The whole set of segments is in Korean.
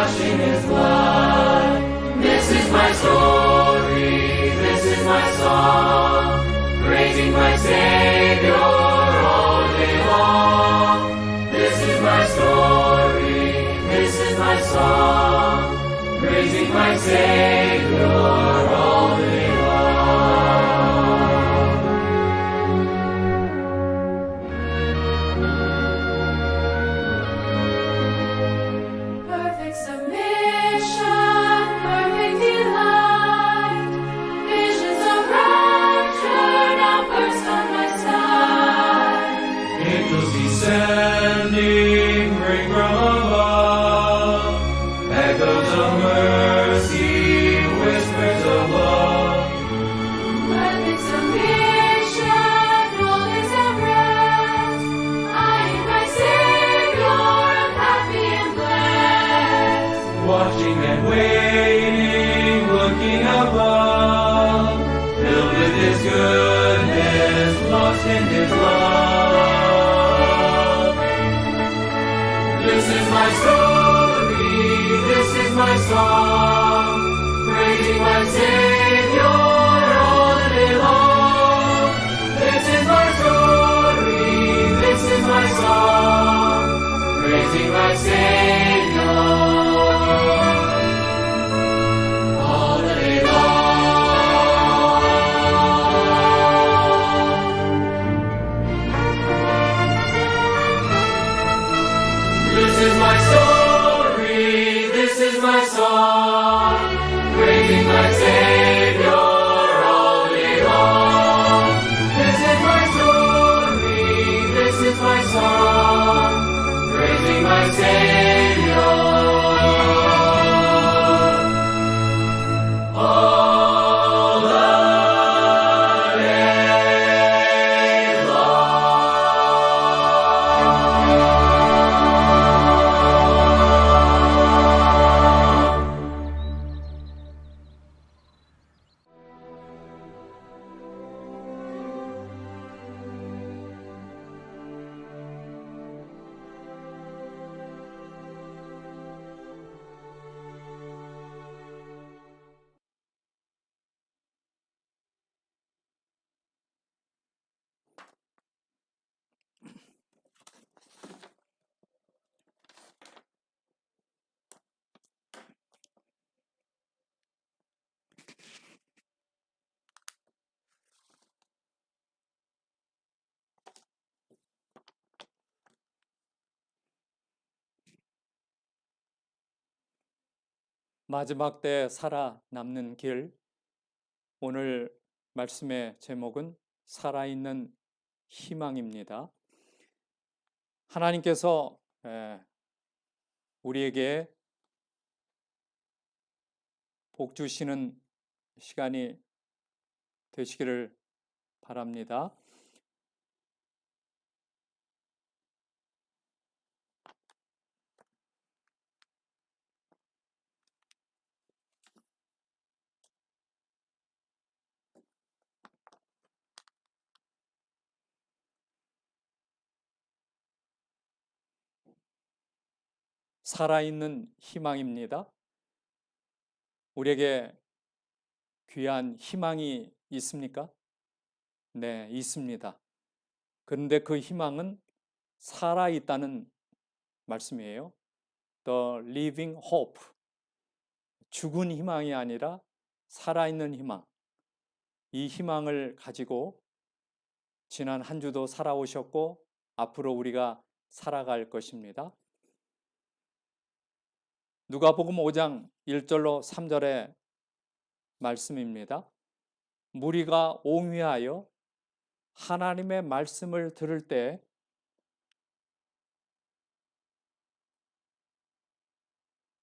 washed in His blood. This is my story, this is my song, praising my Savior all day long. This is my story, this is my song, praising my Savior all day long. Perfect submission, perfect delight, visions of rapture now burst on my sight. Angels descending, ring from above, echoes of mercy, whispers of love. Perfect submission, all is at rest. I in my Savior am happy and blessed. Watching and waiting, looking above, filled with His goodness, lost in His love. This is my story, this is my song, praising my Savior all the day long. This is my story, this is my song, praising my Savior all the day long. This is my story, this is my song, praising my Savior all day long. This is my story, this is my song, praising my Savior all the day long. 마지막 때 살아남는 길. 오늘 말씀의 제목은 살아있는 희망입니다. 하나님께서 우리에게 복 주시는 시간이 되시기를 바랍니다. 살아있는 희망입니다. 우리에게 귀한 희망이 있습니까? 네, 있습니다. 그런데 그 희망은 살아있다는 말씀이에요. The living hope. 죽은 희망이 아니라 살아있는 희망. 이 희망을 가지고 지난 한 주도 살아오셨고 앞으로 우리가 살아갈 것입니다. 누가복음 5장 1절로 3절의 말씀입니다. 무리가 옹위하여 하나님의 말씀을 들을 때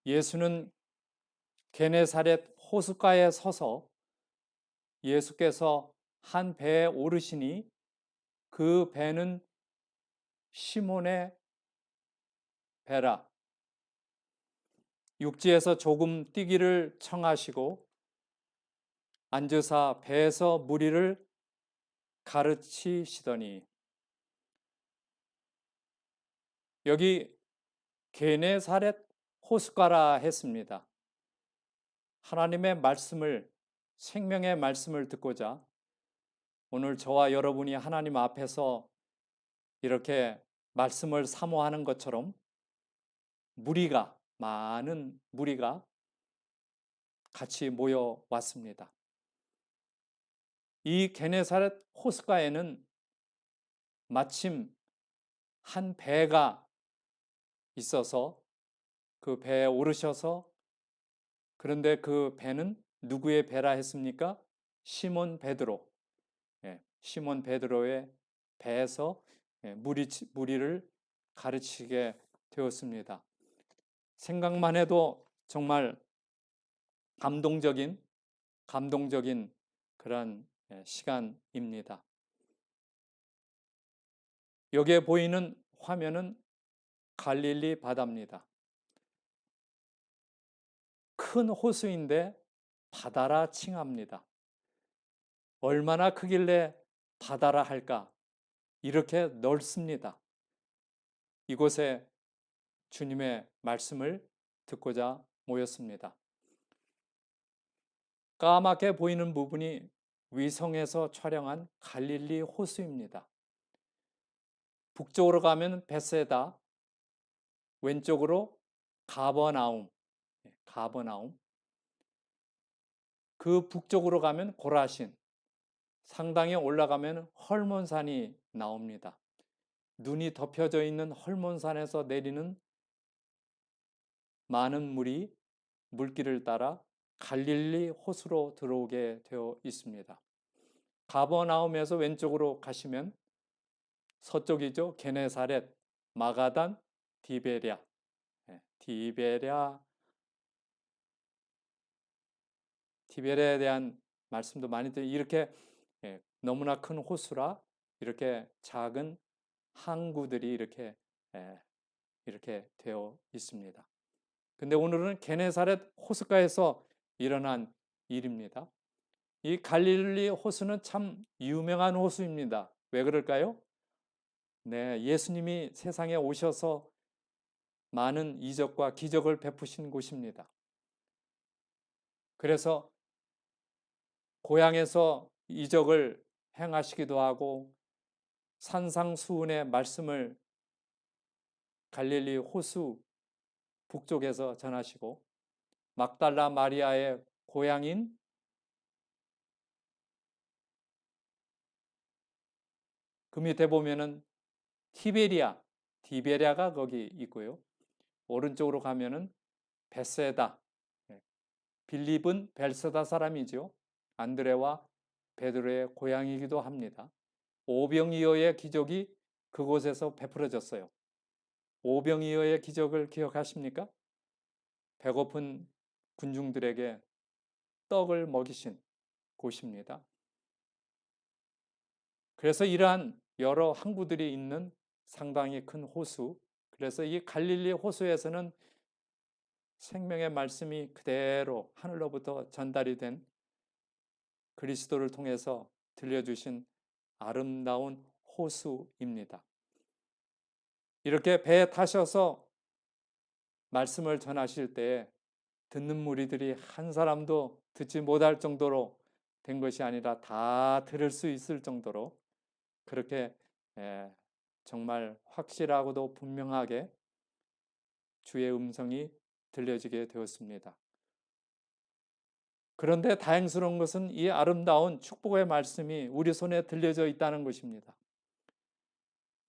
예수는 게네사렛 호숫가에 서서 예수께서 한 배에 오르시니 그 배는 시몬의 배라. 육지에서 조금 뛰기를 청하시고 앉으사 배에서 무리를 가르치시더니. 여기 게네사렛 호숫가라 했습니다. 하나님의 말씀을, 생명의 말씀을 듣고자 오늘 저와 여러분이 하나님 앞에서 이렇게 말씀을 사모하는 것처럼 많은 무리가 같이 모여왔습니다. 이 게네사렛 호숫가에는 마침 한 배가 있어서 그 배에 오르셔서, 그런데 그 배는 누구의 배라 했습니까? 시몬 베드로. 시몬 베드로의 배에서 무리를 가르치게 되었습니다. 생각만 해도 정말 감동적인 그런 시간입니다. 여기에 보이는 화면은 갈릴리 바다입니다. 큰 호수인데 바다라 칭합니다. 얼마나 크길래 바다라 할까? 이렇게 넓습니다. 이곳에 주님의 말씀을 듣고자 모였습니다. 까맣게 보이는 부분이 위성에서 촬영한 갈릴리 호수입니다. 북쪽으로 가면 베세다, 왼쪽으로 가버나움, 그 북쪽으로 가면 고라신, 상당히 올라가면 헐몬산이 나옵니다. 눈이 덮여져 있는 헐몬산에서 내리는 많은 물이 물길을 따라 갈릴리 호수로 들어오게 되어 있습니다. 가버나움에서 왼쪽으로 가시면 서쪽이죠. 게네사렛, 마가단, 디베랴. 디베랴에 대한 말씀도 많이 드려요. 이렇게 너무나 큰 호수라 이렇게 작은 항구들이 이렇게 되어 있습니다. 근데 오늘은 게네사렛 호숫가에서 일어난 일입니다. 이 갈릴리 호수는 참 유명한 호수입니다. 왜 그럴까요? 예수님이 세상에 오셔서 많은 이적과 기적을 베푸신 곳입니다. 그래서 고향에서 이적을 행하시기도 하고 산상수훈의 말씀을 갈릴리 호수 북쪽에서 전하시고, 막달라 마리아의 고향인 그 밑에 보면은 디베랴가 거기 있고요. 오른쪽으로 가면은 베세다. 빌립은 벨세다 사람이죠. 안드레와 베드로의 고향이기도 합니다. 오병이어의 기적이 그곳에서 베풀어졌어요. 오병이어의 기적을 기억하십니까? 배고픈 군중들에게 떡을 먹이신 곳입니다. 그래서 이러한 여러 항구들이 있는 상당히 큰 호수, 그래서 이 갈릴리 호수에서는 생명의 말씀이 그대로 하늘로부터 전달이 된 그리스도를 통해서 들려주신 아름다운 호수입니다. 이렇게 배에 타셔서 말씀을 전하실 때 듣는 무리들이 한 사람도 듣지 못할 정도로 된 것이 아니라 다 들을 수 있을 정도로 그렇게 정말 확실하고도 분명하게 주의 음성이 들려지게 되었습니다. 그런데 다행스러운 것은 이 아름다운 축복의 말씀이 우리 손에 들려져 있다는 것입니다.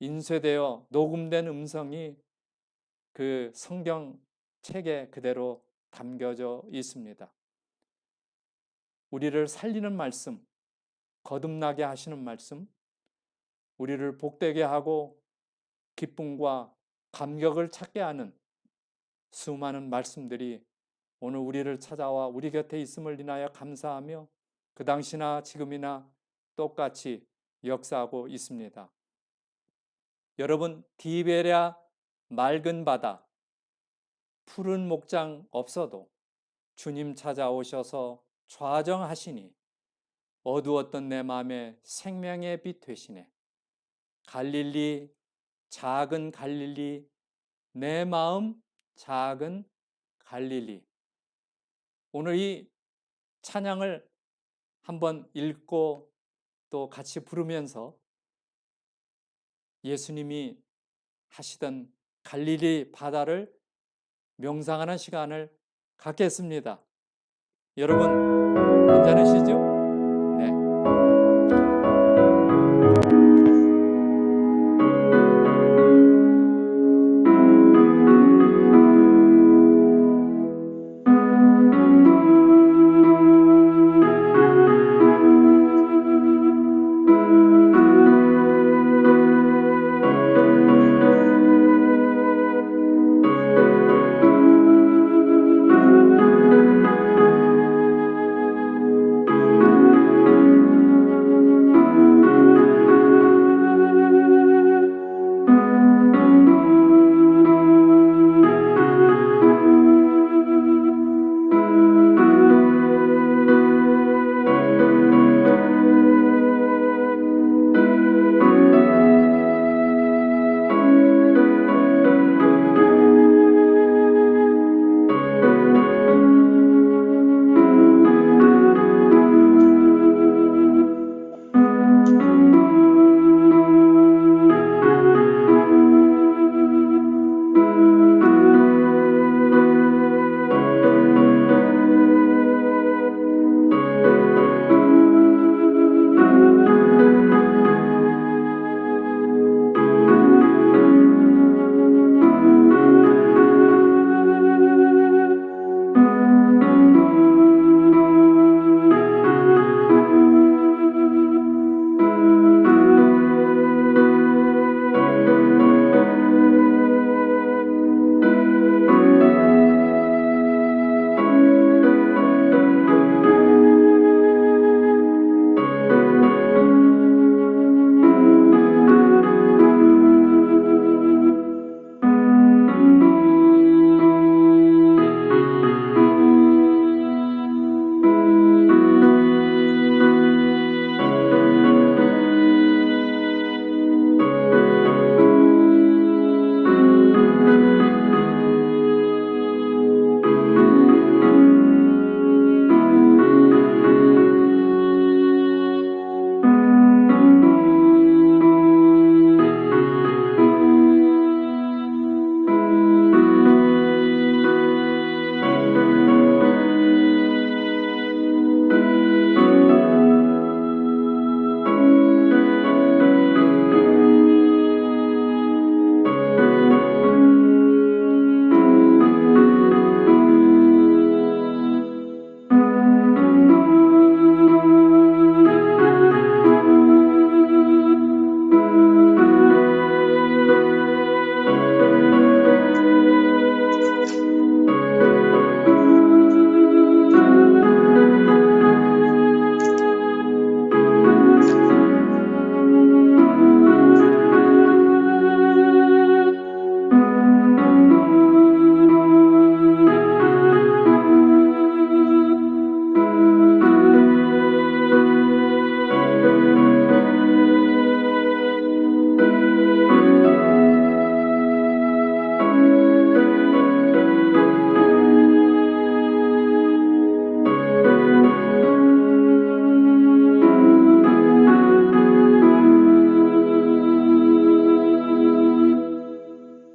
인쇄되어 녹음된 음성이 그 성경 책에 그대로 담겨져 있습니다. 우리를 살리는 말씀, 거듭나게 하시는 말씀, 우리를 복되게 하고 기쁨과 감격을 찾게 하는 수많은 말씀들이 오늘 우리를 찾아와 우리 곁에 있음을 인하여 감사하며 그 당시나 지금이나 똑같이 역사하고 있습니다. 여러분, 디베랴 맑은 바다, 푸른 목장 없어도 주님 찾아오셔서 좌정하시니 어두웠던 내 마음에 생명의 빛 되시네. 갈릴리, 작은 갈릴리, 내 마음 작은 갈릴리. 오늘 이 찬양을 한번 읽고 또 같이 부르면서 예수님이 하시던 갈릴리 바다를 명상하는 시간을 갖겠습니다. 여러분 괜찮으시죠? 네.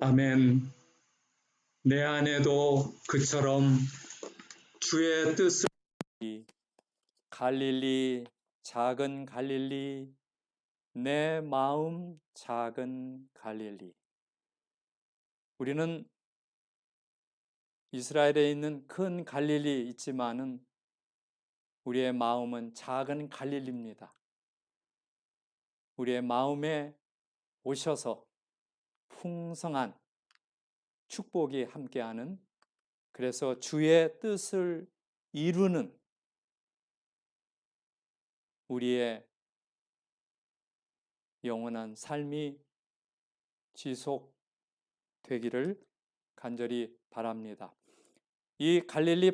아멘. 내 안에도 그처럼 주의 뜻을 갈릴리, 작은 갈릴리, 내 마음 작은 갈릴리. 우리는 이스라엘에 있는 큰 갈릴리 있지만은 우리의 마음은 작은 갈릴리입니다. 우리의 마음에 오셔서 풍성한 축복이 함께하는, 그래서 주의 뜻을 이루는 우리의 영원한 삶이 지속되기를 간절히 바랍니다. 이 갈릴리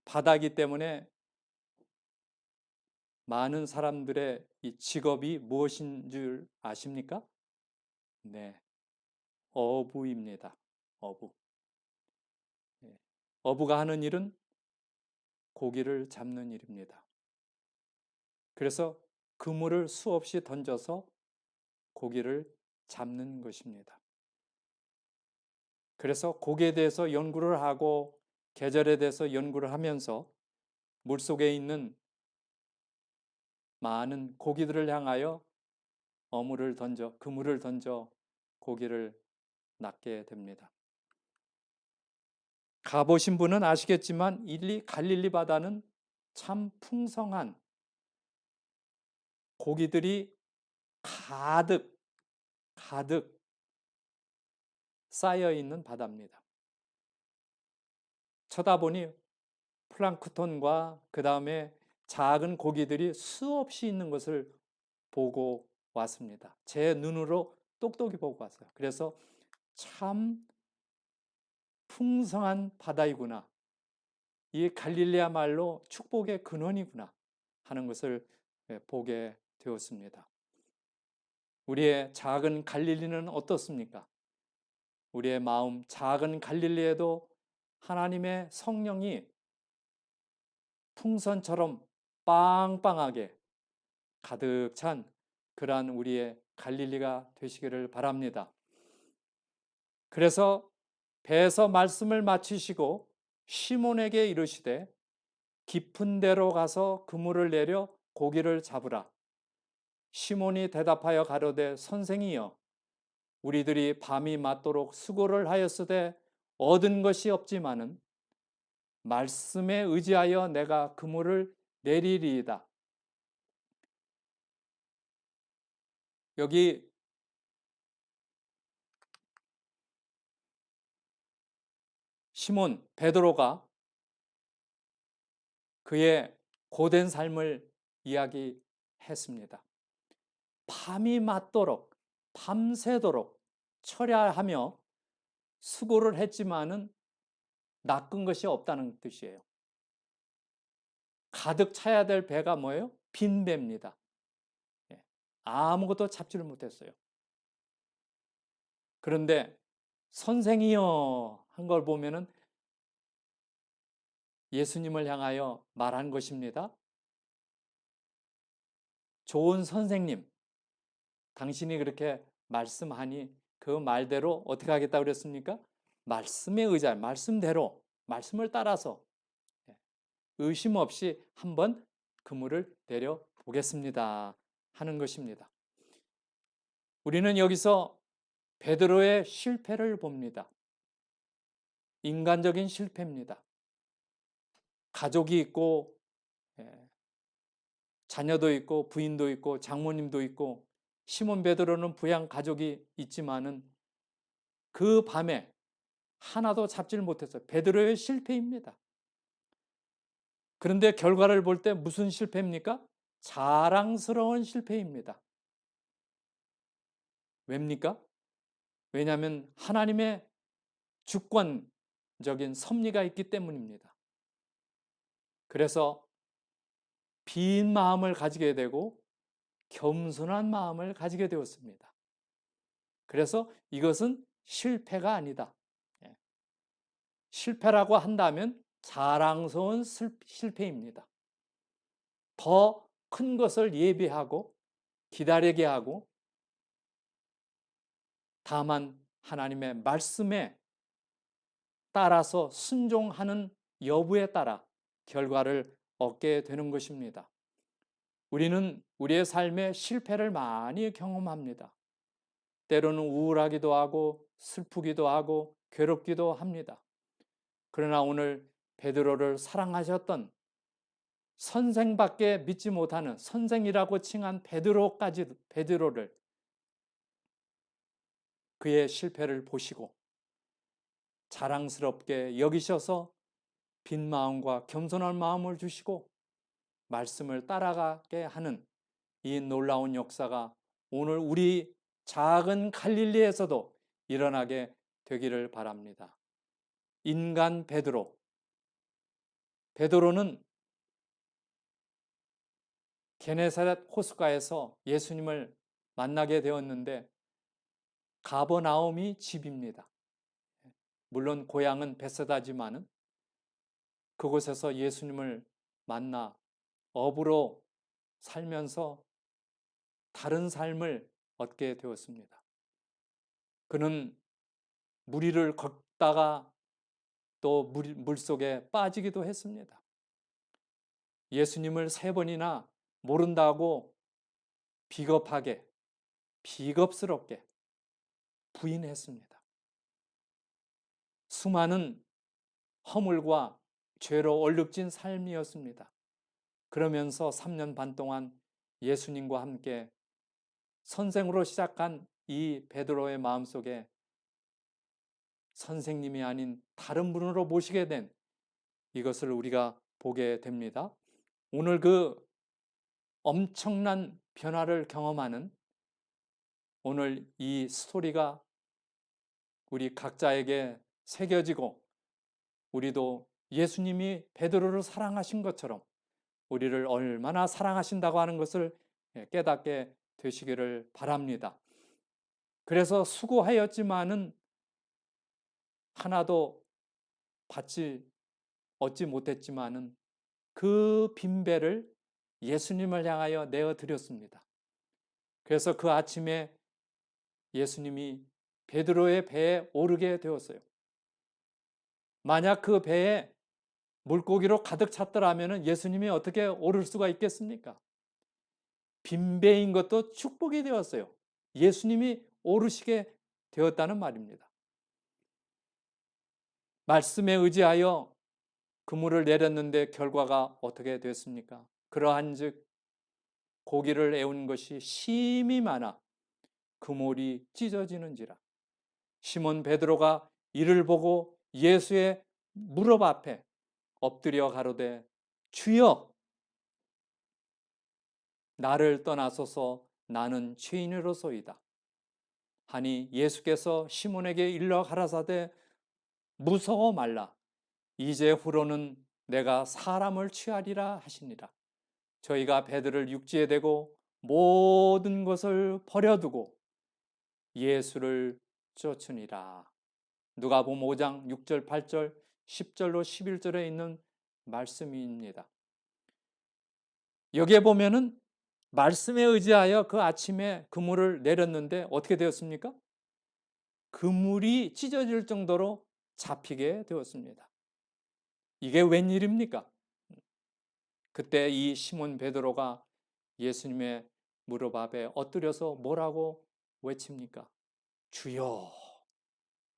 바다이기 때문에 많은 사람들의 이 직업이 무엇인 줄 아십니까? 네, 어부입니다. 어부. 어부가 하는 일은 고기를 잡는 일입니다. 그래서 그물을 수없이 던져서 고기를 잡는 것입니다. 그래서 고기에 대해서 연구를 하고 계절에 대해서 연구를 하면서 물속에 있는 많은 고기들을 향하여 그물을 던져 고기를 낚게 됩니다. 가보신 분은 아시겠지만 이 갈릴리 바다는 참 풍성한 고기들이 가득 쌓여 있는 바다입니다. 쳐다보니 플랑크톤과 그 다음에 작은 고기들이 수없이 있는 것을 보고 왔습니다. 제 눈으로 똑똑히 보고 왔어요. 그래서 참 풍성한 바다이구나. 이 갈릴리야말로 축복의 근원이구나 하는 것을 보게 되었습니다. 우리의 작은 갈릴리는 어떻습니까? 우리의 마음 작은 갈릴리에도 하나님의 성령이 풍선처럼 빵빵하게 가득 찬 그러한 우리의 갈릴리가 되시기를 바랍니다. 그래서 배에서 말씀을 마치시고 시몬에게 이르시되 깊은 데로 가서 그물을 내려 고기를 잡으라. 시몬이 대답하여 가로되 선생이여 우리들이 밤이 맞도록 수고를 하였으되 얻은 것이 없지만은 말씀에 의지하여 내가 그물을 내리리이다. 여기 시몬 베드로가 그의 고된 삶을 이야기했습니다. 밤이 맞도록 밤새도록 철야하며 수고를 했지만은 낚은 것이 없다는 뜻이에요. 가득 차야 될 배가 뭐예요? 빈 배입니다. 아무것도 잡지를 못했어요. 그런데 선생이여 한 걸 보면은 예수님을 향하여 말한 것입니다. 좋은 선생님, 당신이 그렇게 말씀하니 그 말대로 어떻게 하겠다고 그랬습니까? 말씀에 의지할 말씀대로 말씀을 따라서 의심 없이 한번 그물을 내려 보겠습니다 하는 것입니다. 우리는 여기서 베드로의 실패를 봅니다. 인간적인 실패입니다. 가족이 있고 자녀도 있고 부인도 있고 장모님도 있고 시몬 베드로는 부양 가족이 있지만은 그 밤에 하나도 잡지를 못했어요. 베드로의 실패입니다. 그런데 결과를 볼 때 무슨 실패입니까? 자랑스러운 실패입니다. 왜입니까? 왜냐하면 하나님의 주권적인 섭리가 있기 때문입니다. 그래서 빈 마음을 가지게 되고 겸손한 마음을 가지게 되었습니다. 그래서 이것은 실패가 아니다. 실패라고 한다면 자랑스러운 실패입니다. 더 큰 것을 예비하고 기다리게 하고 다만 하나님의 말씀에 따라서 순종하는 여부에 따라 결과를 얻게 되는 것입니다. 우리는 우리의 삶에 실패를 많이 경험합니다. 때로는 우울하기도 하고 슬프기도 하고 괴롭기도 합니다. 그러나 오늘 베드로를 사랑하셨던 선생밖에 믿지 못하는 선생이라고 칭한 베드로를 그의 실패를 보시고 자랑스럽게 여기셔서 빈 마음과 겸손한 마음을 주시고 말씀을 따라가게 하는 이 놀라운 역사가 오늘 우리 작은 갈릴리에서도 일어나게 되기를 바랍니다. 인간 베드로는 게네사렛 호숫가에서 예수님을 만나게 되었는데 가버나움이 집입니다. 물론 고향은 베세다지만은 그곳에서 예수님을 만나 업으로 살면서 다른 삶을 얻게 되었습니다. 그는 물 위를 걷다가 또 물속에 빠지기도 했습니다. 예수님을 3번이나 모른다고 비겁하게, 비겁스럽게 부인했습니다. 수많은 허물과 죄로 얼룩진 삶이었습니다. 그러면서 3년 반 동안 예수님과 함께 선생으로 시작한 이 베드로의 마음속에 선생님이 아닌 다른 분으로 모시게 된 이것을 우리가 보게 됩니다. 오늘 그 엄청난 변화를 경험하는 오늘 이 스토리가 우리 각자에게 새겨지고 우리도 예수님이 베드로를 사랑하신 것처럼 우리를 얼마나 사랑하신다고 하는 것을 깨닫게 되시기를 바랍니다. 그래서 수고하였지만은 하나도 얻지 못했지만은 그 빈배를 예수님을 향하여 내어 드렸습니다. 그래서 그 아침에 예수님이 베드로의 배에 오르게 되었어요. 만약 그 배에 물고기로 가득 찼더라면 예수님이 어떻게 오를 수가 있겠습니까? 빈배인 것도 축복이 되었어요. 예수님이 오르시게 되었다는 말입니다. 말씀에 의지하여 그물을 내렸는데 결과가 어떻게 됐습니까? 그러한즉 고기를 애운 것이 심히 많아 그물이 찢어지는지라. 시몬 베드로가 이를 보고 예수의 무릎 앞에 엎드려 가로되 주여 나를 떠나소서 나는 죄인으로소이다 하니 예수께서 시몬에게 일러 가라사대 무서워 말라 이제 후로는 내가 사람을 취하리라 하시니라. 저희가 배들을 육지에 대고 모든 것을 버려두고 예수를 쫓으니라. 누가복음 5장 6절 8절 10절로 11절에 있는 말씀입니다. 여기에 보면은 말씀에 의지하여 그 아침에 그물을 내렸는데 어떻게 되었습니까? 그물이 찢어질 정도로 잡히게 되었습니다. 이게 웬일입니까? 그때 이 시몬 베드로가 예수님의 무릎 앞에 엎드려서 뭐라고 외칩니까? 주여,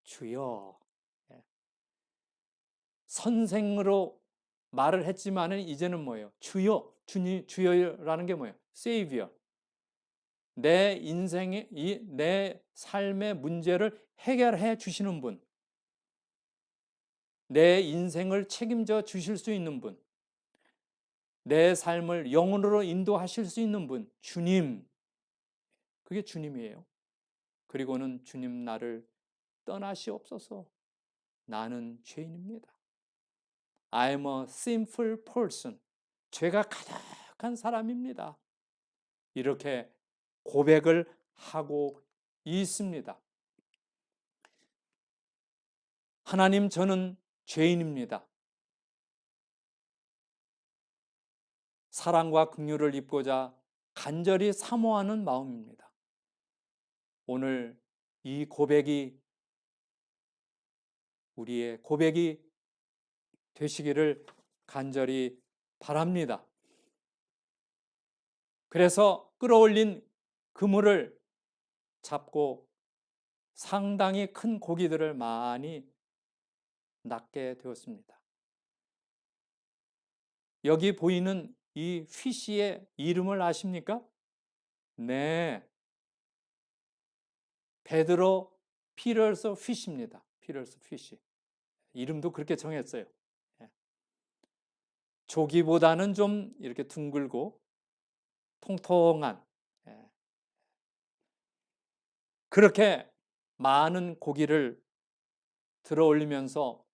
주여. 선생으로 말을 했지만은 이제는 뭐예요? 주여, 주님, 주여라는 게 뭐예요? Savior. 내 인생의 내 삶의 문제를 해결해 주시는 분, 내 인생을 책임져 주실 수 있는 분, 내 삶을 영혼으로 인도하실 수 있는 분, 주님. 그게 주님이에요. 그리고는 주님 나를 떠나시옵소서. 나는 죄인입니다. I'm a sinful person. 죄가 가득한 사람입니다. 이렇게 고백을 하고 있습니다. 하나님, 저는 죄인입니다. 사랑과 긍휼을 입고자 간절히 사모하는 마음입니다. 오늘 이 고백이 우리의 고백이 되시기를 간절히 바랍니다. 그래서 끌어올린 그물을 잡고 상당히 큰 고기들을 많이 낚게 되었습니다. 여기 보이는 이 피쉬의 이름을 아십니까? 네, 베드로 피터스 피쉬입니다. 피터스 피쉬. 이름도 그렇게 정했어요. 조기보다는 좀 이렇게 둥글고 통통한, 그렇게 많은 고기를 들어 올리면서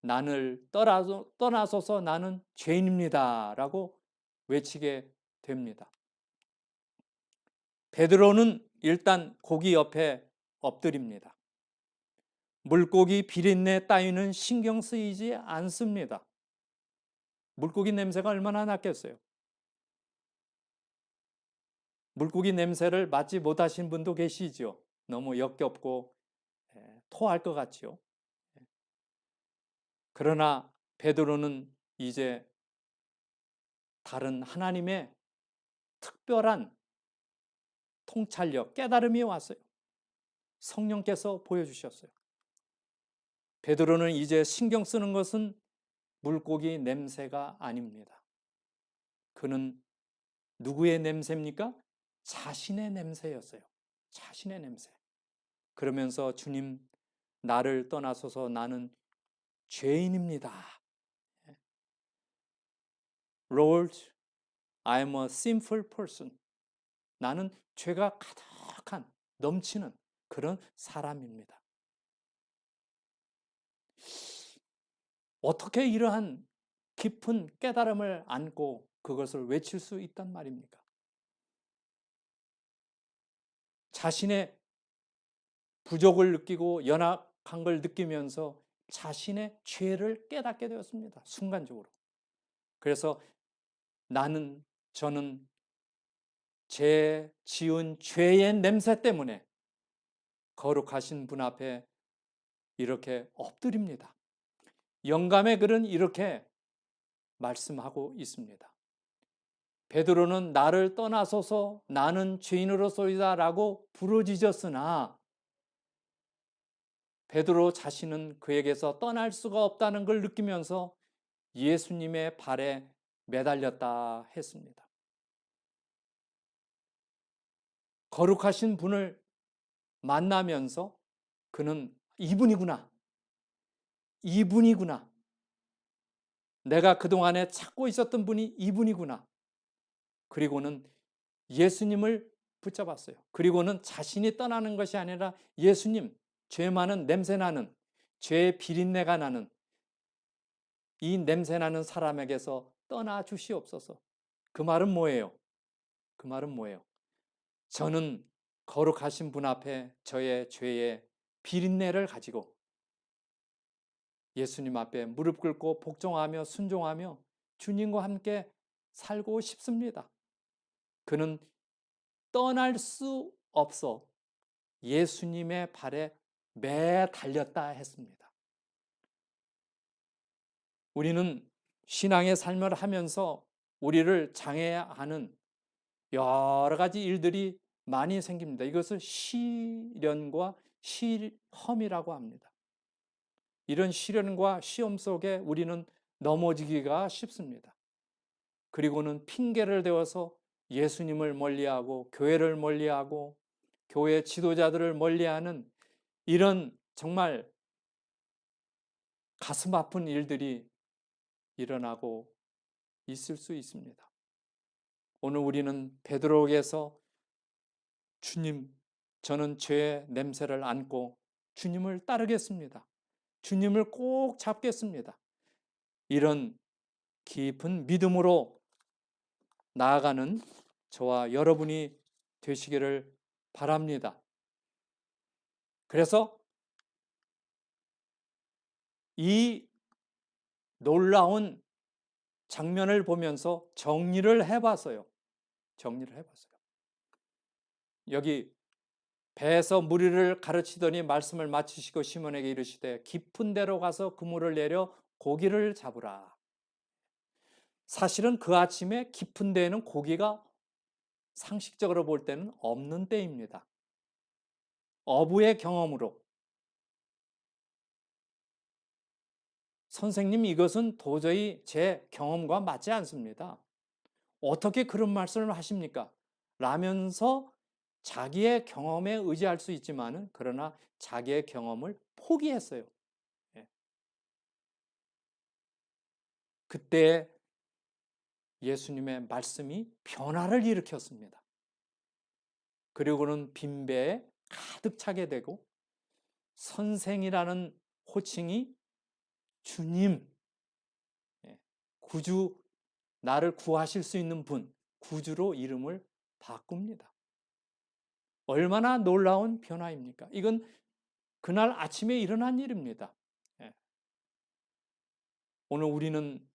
나를 떠나소서 나는 죄인입니다 라고 외치게 됩니다. 베드로는 일단 고기 옆에 엎드립니다. 물고기 비린내 따위는 신경 쓰이지 않습니다. 물고기 냄새가 얼마나 났겠어요. 물고기 냄새를 맡지 못하신 분도 계시죠. 너무 역겹고 토할 것 같지요. 그러나 베드로는 이제 다른 하나님의 특별한 통찰력, 깨달음이 왔어요. 성령께서 보여주셨어요. 베드로는 이제 신경 쓰는 것은 물고기 냄새가 아닙니다. 그는 누구의 냄새입니까? 자신의 냄새였어요. 자신의 냄새. 그러면서 주님, 나를 떠나소서 나는 죄인입니다. Lord, I am a sinful person. 나는 죄가 가득한, 넘치는 그런 사람입니다. 어떻게 이러한 깊은 깨달음을 안고 그것을 외칠 수 있단 말입니까? 자신의 부족을 느끼고 연약한 걸 느끼면서 자신의 죄를 깨닫게 되었습니다. 순간적으로. 그래서 저는 제 지은 죄의 냄새 때문에 거룩하신 분 앞에 이렇게 엎드립니다. 영감의 글은 이렇게 말씀하고 있습니다. 베드로는 나를 떠나소서 나는 죄인으로소이다 라고 부르짖었으나 베드로 자신은 그에게서 떠날 수가 없다는 걸 느끼면서 예수님의 발에 매달렸다 했습니다. 거룩하신 분을 만나면서 그는 이분이구나. 내가 그동안에 찾고 있었던 분이 이분이구나. 그리고는 예수님을 붙잡았어요. 그리고는 자신이 떠나는 것이 아니라 예수님, 죄 많은 냄새나는, 죄의 비린내가 나는 이 냄새나는 사람에게서 떠나 주시옵소서. 그 말은 뭐예요? 저는 거룩하신 분 앞에 저의 죄의 비린내를 가지고 예수님 앞에 무릎 꿇고 복종하며 순종하며 주님과 함께 살고 싶습니다. 그는 떠날 수 없어 예수님의 발에 매달렸다 했습니다. 우리는 신앙의 삶을 하면서 우리를 장애하는 여러 가지 일들이 많이 생깁니다. 이것을 시련과 시험이라고 합니다. 이런 시련과 시험 속에 우리는 넘어지기가 쉽습니다. 그리고는 핑계를 대어서 예수님을 멀리하고 교회를 멀리하고 교회 지도자들을 멀리하는 이런 정말 가슴 아픈 일들이 일어나고 있을 수 있습니다. 오늘 우리는 베드로에게서 주님, 저는 죄의 냄새를 안고 주님을 따르겠습니다. 주님을 꼭 잡겠습니다. 이런 깊은 믿음으로 나아가는 저와 여러분이 되시기를 바랍니다. 그래서 이 놀라운 장면을 보면서 정리를 해봤어요. 여기 배에서 무리를 가르치더니 말씀을 마치시고 시몬에게 이르시되 깊은 데로 가서 그물을 내려 고기를 잡으라. 사실은 그 아침에 깊은 데에는 고기가 상식적으로 볼 때는 없는 때입니다. 어부의 경험으로 선생님, 이것은 도저히 제 경험과 맞지 않습니다. 어떻게 그런 말씀을 하십니까? 라면서 자기의 경험에 의지할 수 있지만은 그러나 자기의 경험을 포기했어요. 그때 예수님의 말씀이 변화를 일으켰습니다. 그리고는 빈배에 가득 차게 되고 선생이라는 호칭이 주님, 구주, 나를 구하실 수 있는 분, 구주로 이름을 바꿉니다. 얼마나 놀라운 변화입니까? 이건 그날 아침에 일어난 일입니다. 예. 오늘 우리는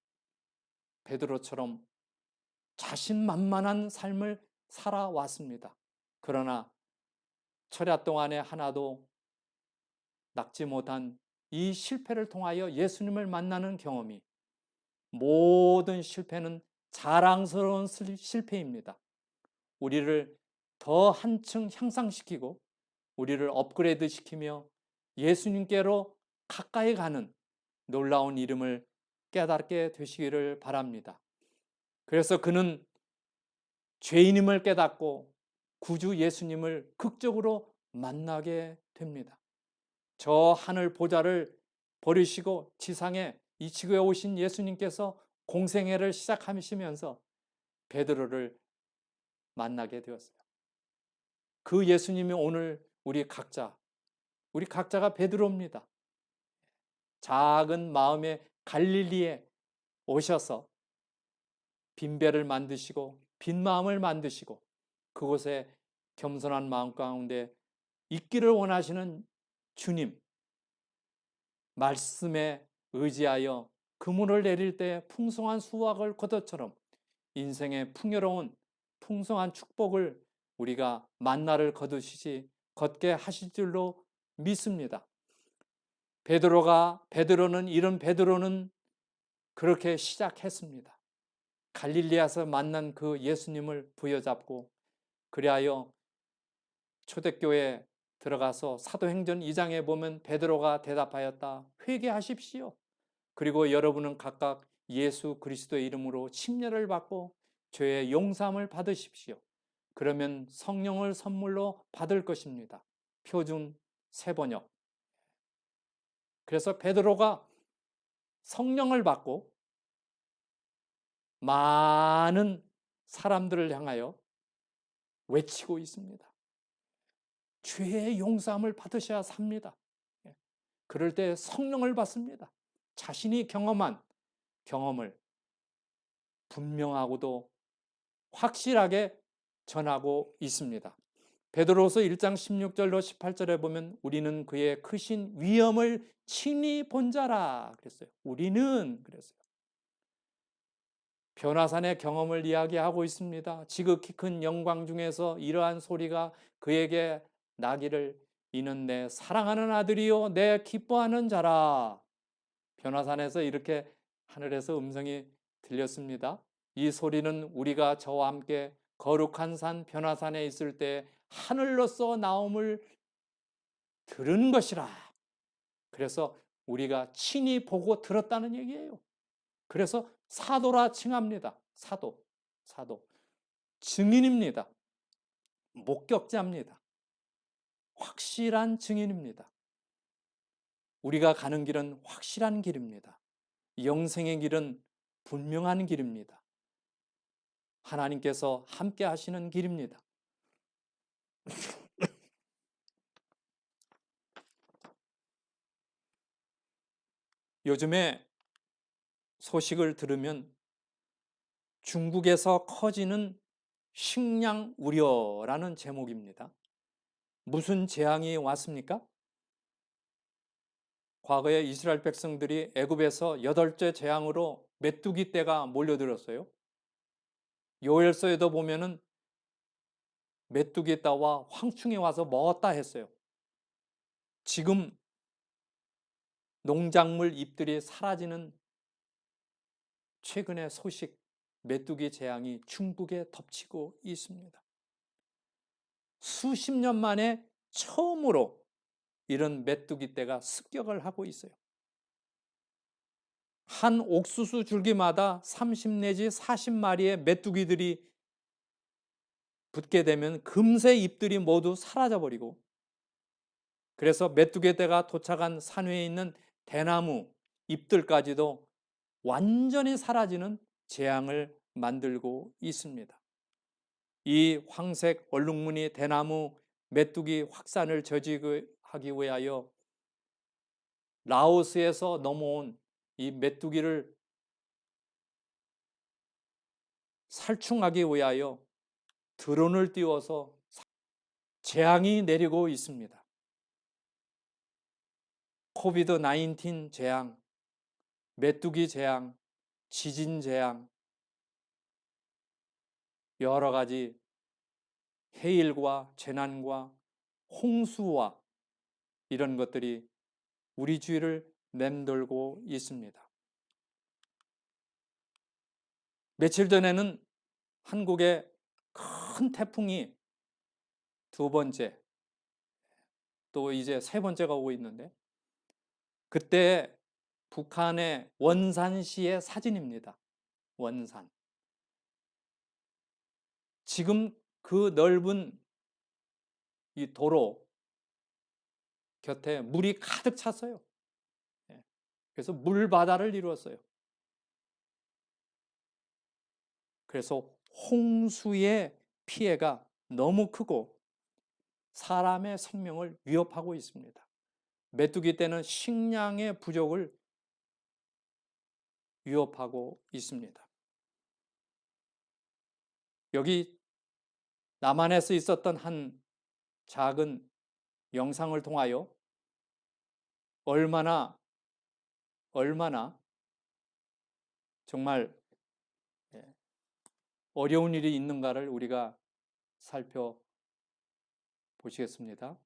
베드로처럼 자신만만한 삶을 살아왔습니다. 그러나 철야 동안에 하나도 낚지 못한 이 실패를 통하여 예수님을 만나는 경험이, 모든 실패는 자랑스러운 실패입니다. 우리를 더 한층 향상시키고 우리를 업그레이드 시키며 예수님께로 가까이 가는 놀라운 이름을 깨닫게 되시기를 바랍니다. 그래서 그는 죄인임을 깨닫고 구주 예수님을 극적으로 만나게 됩니다. 저 하늘 보좌를 버리시고 지상에 이 지구에 오신 예수님께서 공생애를 시작하시면서 베드로를 만나게 되었어요. 그 예수님이 오늘 우리 각자가 베드로입니다. 작은 마음의 갈릴리에 오셔서 빈배를 만드시고 빈 마음을 만드시고 그곳에 겸손한 마음 가운데 있기를 원하시는 주님, 말씀에 의지하여 그물을 내릴 때 풍성한 수확을 거둬처럼 인생의 풍요로운 풍성한 축복을 우리가 만나를 걷게 하실 줄로 믿습니다. 이런 베드로는 그렇게 시작했습니다. 갈릴리아에서 만난 그 예수님을 부여잡고 그리하여 초대교회에 들어가서 사도행전 2장에 보면 베드로가 대답하였다. 회개하십시오. 그리고 여러분은 각각 예수 그리스도의 이름으로 침례를 받고 죄의 용서함을 받으십시오. 그러면 성령을 선물로 받을 것입니다. 표준 세번역. 그래서 베드로가 성령을 받고 많은 사람들을 향하여 외치고 있습니다. 죄의 용서함을 받으셔야 삽니다. 그럴 때 성령을 받습니다. 자신이 경험한 경험을 분명하고도 확실하게 전하고 있습니다. 베드로서 1장 16절로 18절에 보면 우리는 그의 크신 위엄을 친히 본 자라 그랬어요. 우리는 그랬어요. 변화산의 경험을 이야기하고 있습니다. 지극히 큰 영광 중에서 이러한 소리가 그에게 나기를 이는 내 사랑하는 아들이요 내 기뻐하는 자라. 변화산에서 이렇게 하늘에서 음성이 들렸습니다. 이 소리는 우리가 저와 함께 거룩한 산 변화산에 있을 때 하늘로서 나옴을 들은 것이라. 그래서 우리가 친히 보고 들었다는 얘기예요. 그래서 사도라 칭합니다. 사도. 증인입니다. 목격자입니다. 확실한 증인입니다. 우리가 가는 길은 확실한 길입니다. 영생의 길은 분명한 길입니다. 하나님께서 함께 하시는 길입니다. 요즘에 소식을 들으면 중국에서 커지는 식량 우려라는 제목입니다. 무슨 재앙이 왔습니까? 과거에 이스라엘 백성들이 애굽에서 8째 재앙으로 메뚜기 떼가 몰려들었어요. 요엘서에도 보면은 메뚜기 떼와 황충이 와서 먹었다 했어요. 지금 농작물 잎들이 사라지는 최근의 소식, 메뚜기 재앙이 중국에 덮치고 있습니다. 수십 년 만에 처음으로 이런 메뚜기 떼가 습격을 하고 있어요. 한 옥수수 줄기마다 30 내지 40마리의 메뚜기들이 붙게 되면 금세 잎들이 모두 사라져 버리고, 그래서 메뚜기 떼가 도착한 산위에 있는 대나무 잎들까지도 완전히 사라지는 재앙을 만들고 있습니다. 이 황색 얼룩무늬 대나무 메뚜기 확산을 저지하기 위하여 라오스에서 넘어온 이 메뚜기를 살충하기 위하여 드론을 띄워서 재앙이 내리고 있습니다. 코비드 19 재앙, 메뚜기 재앙, 지진 재앙, 여러 가지 해일과 재난과 홍수와 이런 것들이 우리 주위를 맴돌고 있습니다. 며칠 전에는 한국에 큰 태풍이 두 번째, 또 이제 세 번째가 오고 있는데, 그때 북한의 원산시의 사진입니다. 원산. 지금 그 넓은 이 도로 곁에 물이 가득 찼어요. 그래서 물바다를 이루었어요. 그래서 홍수의 피해가 너무 크고 사람의 생명을 위협하고 있습니다. 메뚜기 때는 식량의 부족을 위협하고 있습니다. 여기 남한에서 있었던 한 작은 영상을 통하여 얼마나 정말 어려운 일이 있는가를 우리가 살펴보시겠습니다.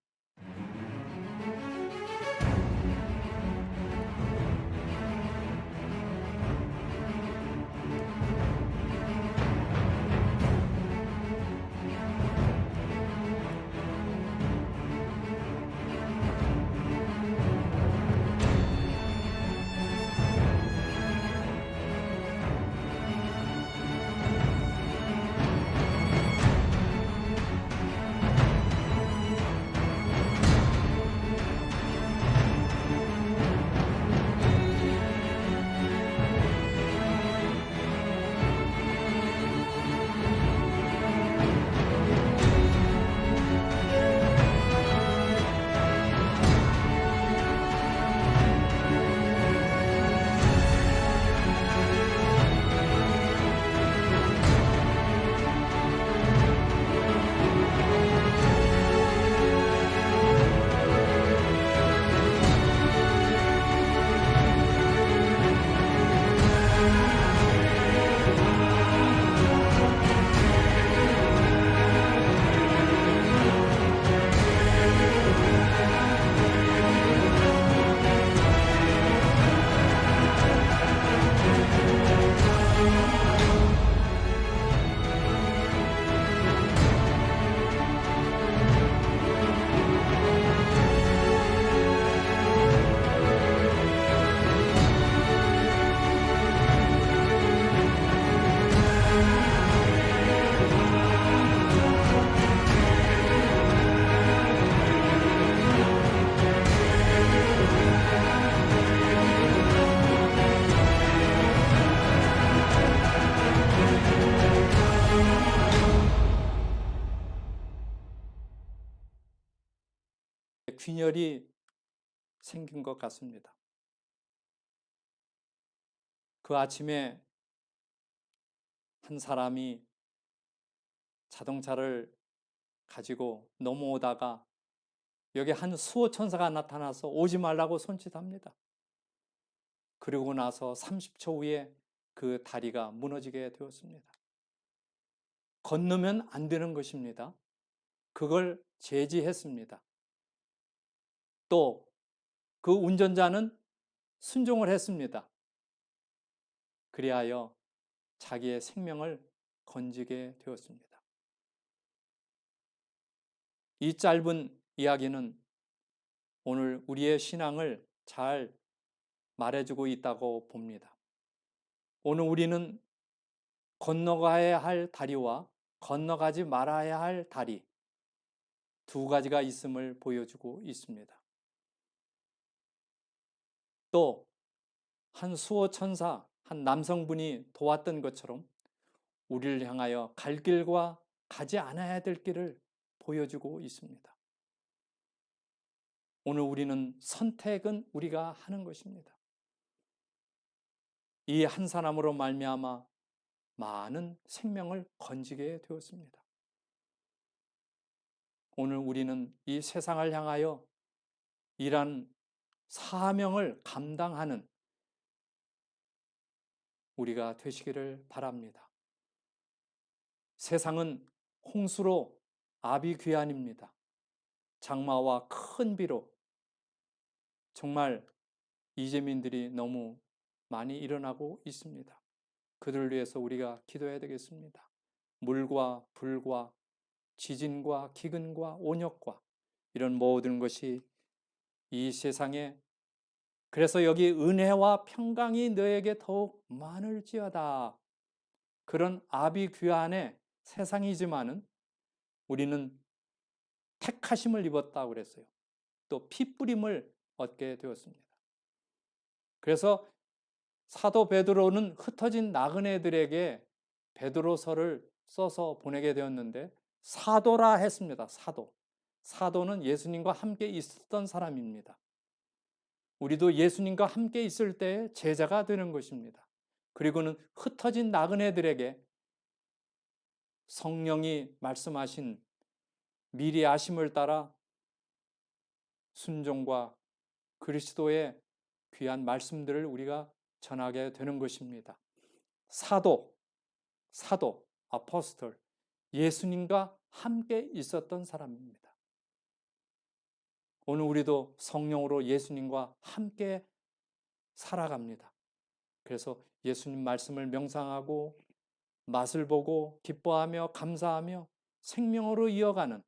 균열이 생긴 것 같습니다. 그 아침에 한 사람이 자동차를 가지고 넘어오다가 여기 한 수호천사가 나타나서 오지 말라고 손짓합니다. 그리고 나서 30초 후에 그 다리가 무너지게 되었습니다. 건너면 안 되는 것입니다. 그걸 제지했습니다. 또 그 운전자는 순종을 했습니다. 그리하여 자기의 생명을 건지게 되었습니다. 이 짧은 이야기는 오늘 우리의 신앙을 잘 말해주고 있다고 봅니다. 오늘 우리는 건너가야 할 다리와 건너가지 말아야 할 다리 두 가지가 있음을 보여주고 있습니다. 또 한 수호천사, 한 남성분이 도왔던 것처럼 우리를 향하여 갈 길과 가지 않아야 될 길을 보여주고 있습니다. 오늘 우리는 선택은 우리가 하는 것입니다. 이 한 사람으로 말미암아 많은 생명을 건지게 되었습니다. 오늘 우리는 이 세상을 향하여 이러한 사명을 감당하는 우리가 되시기를 바랍니다. 세상은 홍수로 아비귀환입니다. 장마와 큰 비로 정말 이재민들이 너무 많이 일어나고 있습니다. 그들을 위해서 우리가 기도해야 되겠습니다. 물과 불과 지진과 기근과 온역과 이런 모든 것이 이 세상에, 그래서 여기 은혜와 평강이 너에게 더욱 많을지어다, 그런 아비규환의 세상이지만은 우리는 택하심을 입었다고 그랬어요. 또 피뿌림을 얻게 되었습니다. 그래서 사도 베드로는 흩어진 나그네들에게 베드로서를 써서 보내게 되었는데 사도라 했습니다. 사도는 예수님과 함께 있었던 사람입니다. 우리도 예수님과 함께 있을 때 제자가 되는 것입니다. 그리고는 흩어진 나그네들에게 성령이 말씀하신 미리 아심을 따라 순종과 그리스도의 귀한 말씀들을 우리가 전하게 되는 것입니다. 사도, 아포스톨, 예수님과 함께 있었던 사람입니다. 오늘 우리도 성령으로 예수님과 함께 살아갑니다. 그래서 예수님 말씀을 명상하고 맛을 보고 기뻐하며 감사하며 생명으로 이어가는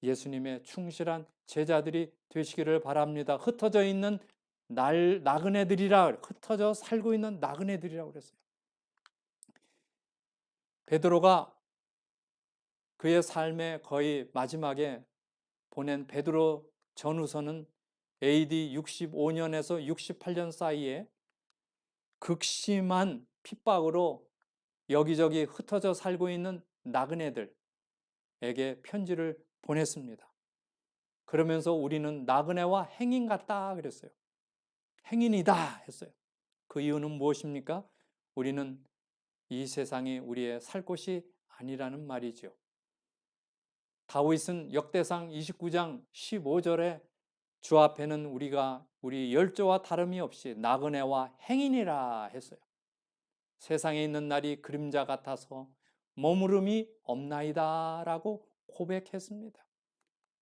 예수님의 충실한 제자들이 되시기를 바랍니다. 흩어져 있는 나그네들이라, 흩어져 살고 있는 나그네들이라고 그랬어요. 베드로가 그의 삶의 거의 마지막에 보낸 베드로 전후서는 AD 65년에서 68년 사이에 극심한 핍박으로 여기저기 흩어져 살고 있는 나그네들에게 편지를 보냈습니다. 그러면서 우리는 나그네와 행인 같다 그랬어요. 행인이다 했어요. 그 이유는 무엇입니까? 우리는 이 세상이 우리의 살 곳이 아니라는 말이죠. 다윗은 역대상 29장 15절에 주 앞에는 우리 열조와 다름이 없이 나그네와 행인이라 했어요. 세상에 있는 날이 그림자 같아서 머무름이 없나이다 라고 고백했습니다.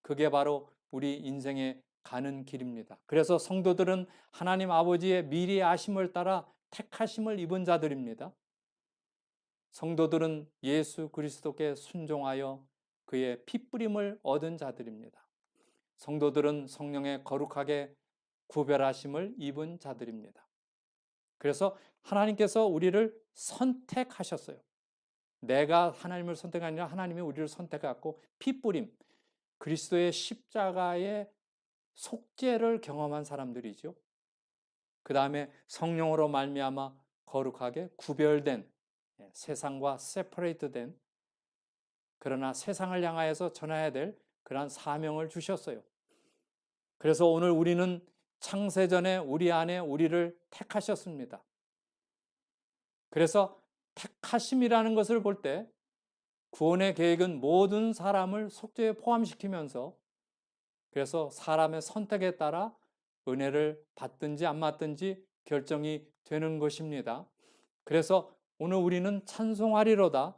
그게 바로 우리 인생의 가는 길입니다. 그래서 성도들은 하나님 아버지의 미리 아심을 따라 택하심을 입은 자들입니다. 성도들은 예수 그리스도께 순종하여 그의 피뿌림을 얻은 자들입니다. 성도들은 성령의 거룩하게 구별하심을 입은 자들입니다. 그래서 하나님께서 우리를 선택하셨어요. 내가 하나님을 선택한 게 아니라 하나님이 우리를 선택하고 피뿌림, 그리스도의 십자가의 속죄를 경험한 사람들이죠. 그 다음에 성령으로 말미암아 거룩하게 구별된, 세상과 세퍼레이트된, 그러나 세상을 향하여서 전해야 될 그러한 사명을 주셨어요. 그래서 오늘 우리는 창세전에 우리 안에 우리를 택하셨습니다. 그래서 택하심이라는 것을 볼 때 구원의 계획은 모든 사람을 속죄에 포함시키면서, 그래서 사람의 선택에 따라 은혜를 받든지 안 받든지 결정이 되는 것입니다. 그래서 오늘 우리는 찬송하리로다.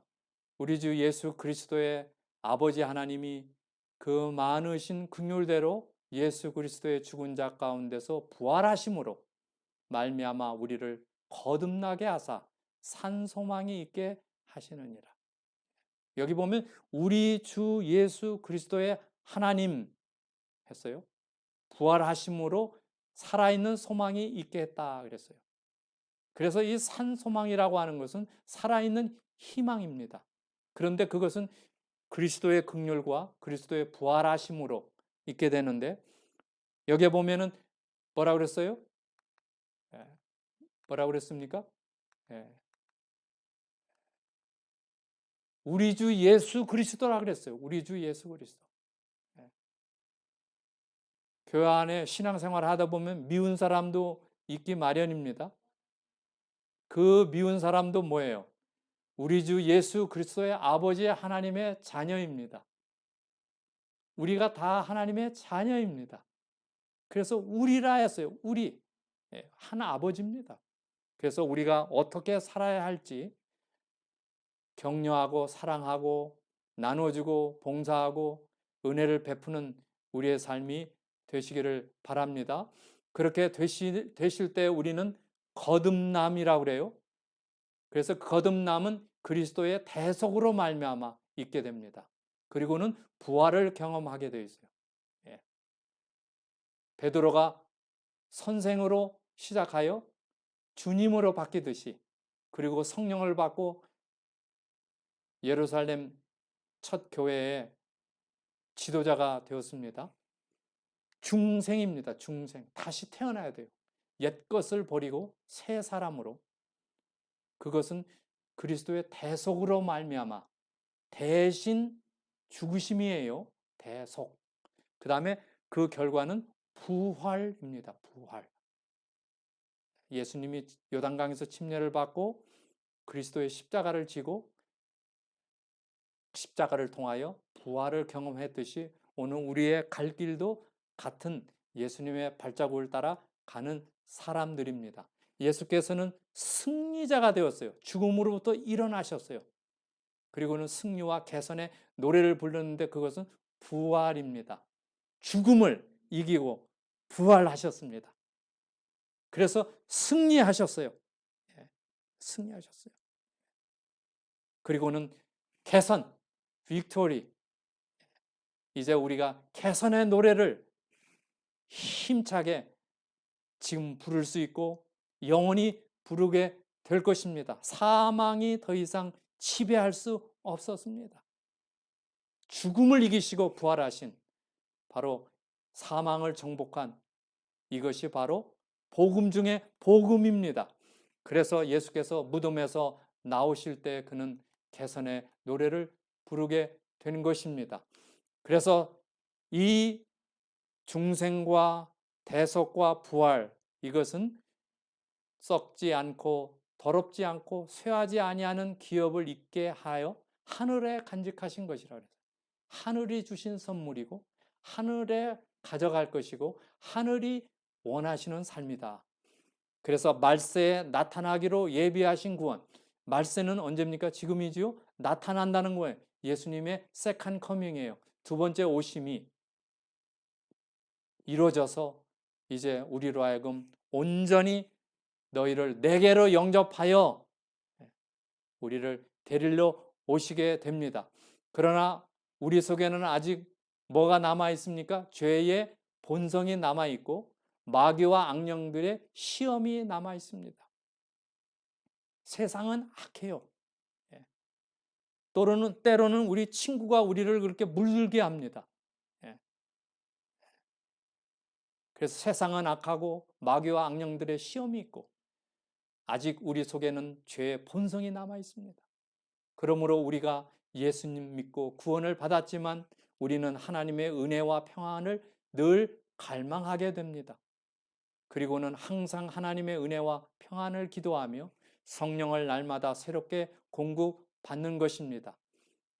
우리 주 예수 그리스도의 아버지 하나님이 그 많으신 긍휼대로 예수 그리스도의 죽은 자 가운데서 부활하심으로 말미암아 우리를 거듭나게 하사 산 소망이 있게 하시느니라. 여기 보면 우리 주 예수 그리스도의 하나님 했어요. 부활하심으로 살아있는 소망이 있게 했다 그랬어요. 그래서 이 산 소망이라고 하는 것은 살아있는 희망입니다. 그런데 그것은 그리스도의 긍휼과 그리스도의 부활하심으로 있게 되는데, 여기에 보면은 뭐라 그랬어요? 뭐라 그랬습니까? 우리 주 예수 그리스도라 그랬어요. 우리 주 예수 그리스도. 교회 안에 신앙생활 하다 보면 미운 사람도 있기 마련입니다. 그 미운 사람도 뭐예요? 우리 주 예수 그리스도의 아버지 하나님의 자녀입니다. 우리가 다 하나님의 자녀입니다. 그래서 우리라 했어요. 우리. 한 아버지입니다. 그래서 우리가 어떻게 살아야 할지 격려하고 사랑하고 나눠주고 봉사하고 은혜를 베푸는 우리의 삶이 되시기를 바랍니다. 그렇게 되실 때 우리는 거듭남이라고 그래요. 그래서 거듭남은 그리스도의 대속으로 말미암아 있게 됩니다. 그리고는 부활을 경험하게 되어 있어요. 베드로가 선생으로 시작하여 주님으로 바뀌듯이, 그리고 성령을 받고 예루살렘 첫 교회의 지도자가 되었습니다. 중생입니다. 중생. 다시 태어나야 돼요. 옛것을 버리고 새 사람으로. 그것은 그리스도의 대속으로 말미암아 대신 죽으심이에요. 대속. 그 다음에 그 결과는 부활입니다. 부활. 예수님이 요단강에서 침례를 받고 그리스도의 십자가를 지고 십자가를 통하여 부활을 경험했듯이 오늘 우리의 갈 길도 같은 예수님의 발자국을 따라 가는 사람들입니다. 예수께서는 승리자가 되었어요. 죽음으로부터 일어나셨어요. 그리고는 승리와 개선의 노래를 불렀는데 그것은 부활입니다. 죽음을 이기고 부활하셨습니다. 그래서 승리하셨어요. 승리하셨어요. 그리고는 개선, 빅토리. 이제 우리가 개선의 노래를 힘차게 지금 부를 수 있고 영원히 부르게 될 것입니다. 사망이 더 이상 지배할 수 없었습니다. 죽음을 이기시고 부활하신 바로 사망을 정복한 이것이 바로 복음 중에 복음입니다. 그래서 예수께서 무덤에서 나오실 때 그는 개선의 노래를 부르게 되는 것입니다. 그래서 이 중생과 대속과 부활, 이것은 썩지 않고 더럽지 않고 쇠하지 아니하는 기업을 있게 하여 하늘에 간직하신 것이라 그래요. 하늘이 주신 선물이고 하늘에 가져갈 것이고 하늘이 원하시는 삶이다. 그래서 말세에 나타나기로 예비하신 구원. 말세는 언제입니까? 지금이지요. 나타난다는 거예요. 예수님의 세컨 커밍이에요. 두 번째 오심이 이루어져서 이제 우리로 하여금 온전히 너희를 내게로 영접하여 우리를 데리러 오시게 됩니다. 그러나 우리 속에는 아직 뭐가 남아 있습니까? 죄의 본성이 남아 있고 마귀와 악령들의 시험이 남아 있습니다. 세상은 악해요. 때로는 우리 친구가 우리를 그렇게 물들게 합니다. 그래서 세상은 악하고 마귀와 악령들의 시험이 있고 아직 우리 속에는 죄의 본성이 남아 있습니다. 그러므로 우리가 예수님 믿고 구원을 받았지만 우리는 하나님의 은혜와 평안을 늘 갈망하게 됩니다. 그리고는 항상 하나님의 은혜와 평안을 기도하며 성령을 날마다 새롭게 공급받는 것입니다.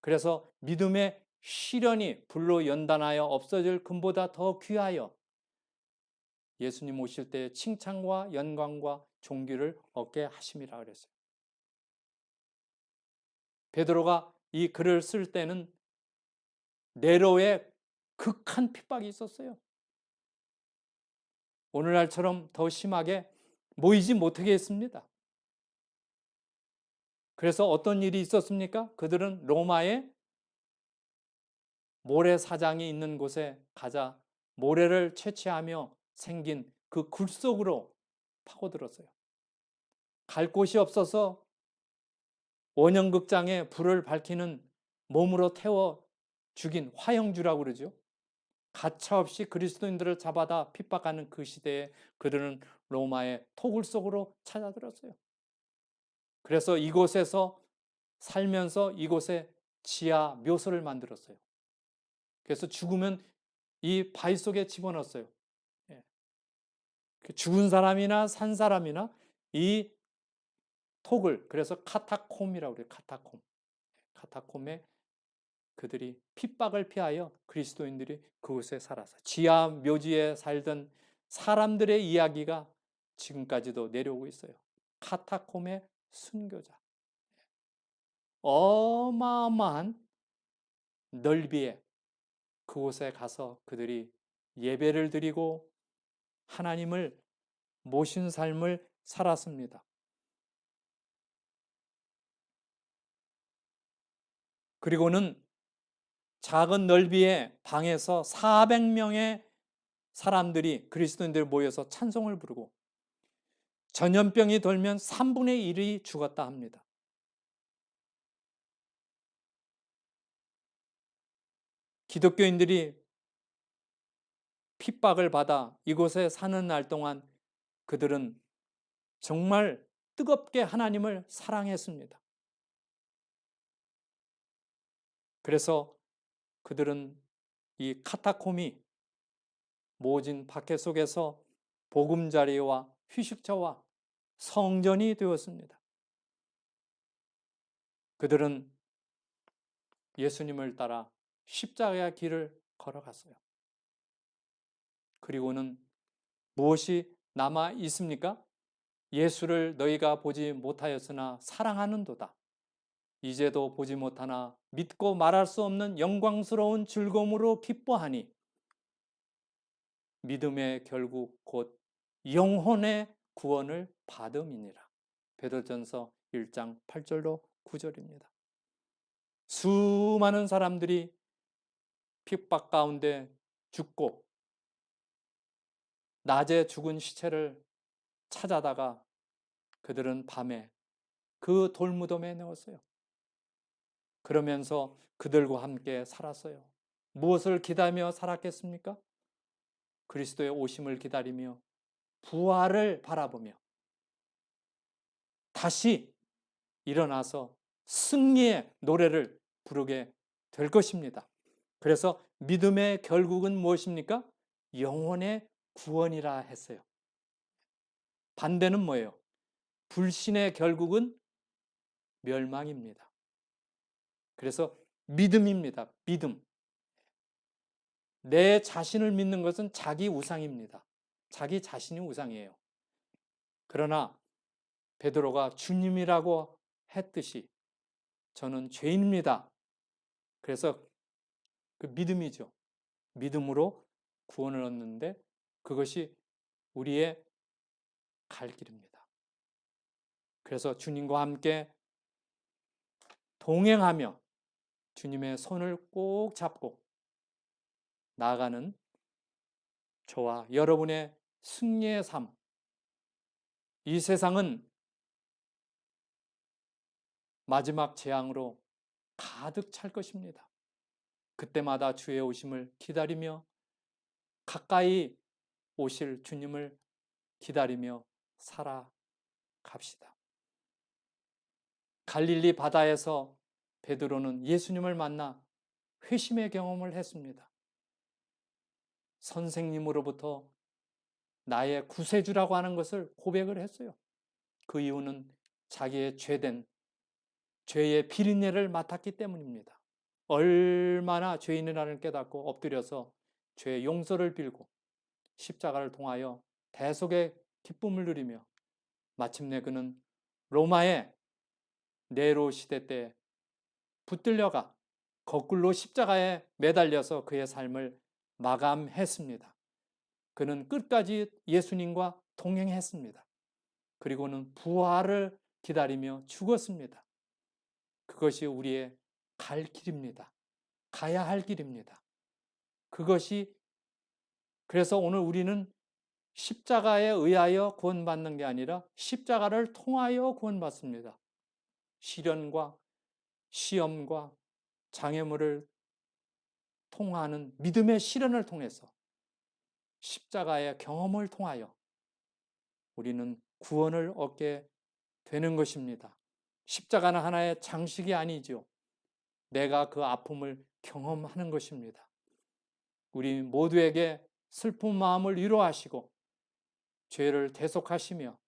그래서 믿음의 시련이 불로 연단하여 없어질 금보다 더 귀하여 예수님 오실 때 칭찬과 영광과 존귀를 얻게 하심이라 그랬어요. 베드로가 이 글을 쓸 때는 네로의 극한 핍박이 있었어요. 오늘날처럼 더 심하게 모이지 못하게 했습니다. 그래서 어떤 일이 있었습니까? 그들은 로마의 모래사장이 있는 곳에 가자 모래를 채취하며 생긴 그 굴 속으로 파고들었어요. 갈 곳이 없어서 원형극장에 불을 밝히는 몸으로 태워 죽인 화형주라고 그러죠. 가차없이 그리스도인들을 잡아다 핍박하는 그 시대에 그들은 로마의 토굴 속으로 찾아들었어요. 그래서 이곳에서 살면서 이곳에 지하 묘소를 만들었어요. 그래서 죽으면 이 바위 속에 집어넣었어요. 죽은 사람이나 산 사람이나 이 톡을, 그래서 카타콤이라고 그래요. 카타콤에 그들이 핍박을 피하여 그리스도인들이 그곳에 살아서 지하 묘지에 살던 사람들의 이야기가 지금까지도 내려오고 있어요. 카타콤의 순교자. 어마어마한 넓이에 그곳에 가서 그들이 예배를 드리고 하나님을 모신 삶을 살았습니다. 그리고는 작은 넓이의 방에서 400명의 사람들이 그리스도인들 모여서 찬송을 부르고 전염병이 돌면 3분의 1이 죽었다 합니다. 기독교인들이 핍박을 받아 이곳에 사는 날 동안 그들은 정말 뜨겁게 하나님을 사랑했습니다. 그래서 그들은 이 카타콤이 모진 박해 속에서 보금자리와 휴식처와 성전이 되었습니다. 그들은 예수님을 따라 십자가의 길을 걸어갔어요. 그리고는 무엇이 남아 있습니까? 예수를 너희가 보지 못하였으나 사랑하는도다. 이제도 보지 못하나 믿고 말할 수 없는 영광스러운 즐거움으로 기뻐하니 믿음의 결국 곧 영혼의 구원을 받음이니라. 베드로전서 1장 8절로 9절입니다. 수많은 사람들이 핍박 가운데 죽고 낮에 죽은 시체를 찾아다가 그들은 밤에 그 돌무덤에 넣었어요. 그러면서 그들과 함께 살았어요. 무엇을 기다리며 살았겠습니까? 그리스도의 오심을 기다리며 부활을 바라보며 다시 일어나서 승리의 노래를 부르게 될 것입니다. 그래서 믿음의 결국은 무엇입니까? 영혼의 구원이라 했어요. 반대는 뭐예요? 불신의 결국은 멸망입니다. 그래서 믿음입니다. 믿음. 내 자신을 믿는 것은 자기 우상입니다. 자기 자신이 우상이에요. 그러나 베드로가 주님이라고 했듯이 저는 죄인입니다. 그래서 그 믿음이죠. 믿음으로 구원을 얻는데 그것이 우리의 갈 길입니다. 그래서 주님과 함께 동행하며 주님의 손을 꼭 잡고 나아가는 저와 여러분의 승리의 삶. 이 세상은 마지막 재앙으로 가득 찰 것입니다. 그때마다 주의 오심을 기다리며 가까이 오실 주님을 기다리며 살아갑시다. 갈릴리 바다에서 베드로는 예수님을 만나 회심의 경험을 했습니다. 선생님으로부터 나의 구세주라고 하는 것을 고백을 했어요. 그 이유는 자기의 죄의 비린내를 맡았기 때문입니다. 얼마나 죄인이라는 깨닫고 엎드려서 죄의 용서를 빌고 십자가를 통하여 대속의 기쁨을 누리며 마침내 그는 로마의 네로 시대 때 붙들려가 거꾸로 십자가에 매달려서 그의 삶을 마감했습니다. 그는 끝까지 예수님과 동행했습니다. 그리고는 부활을 기다리며 죽었습니다. 그것이 우리의 갈 길입니다. 가야 할 길입니다. 그래서 오늘 우리는 십자가에 의하여 구원받는 게 아니라 십자가를 통하여 구원받습니다. 시련과 시험과 장애물을 통하는 믿음의 시련을 통해서 십자가의 경험을 통하여 우리는 구원을 얻게 되는 것입니다. 십자가는 하나의 장식이 아니죠. 내가 그 아픔을 경험하는 것입니다. 우리 모두에게 슬픈 마음을 위로하시고 죄를 대속하시며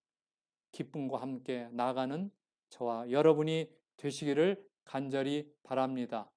기쁨과 함께 나아가는 저와 여러분이 되시기를 간절히 바랍니다.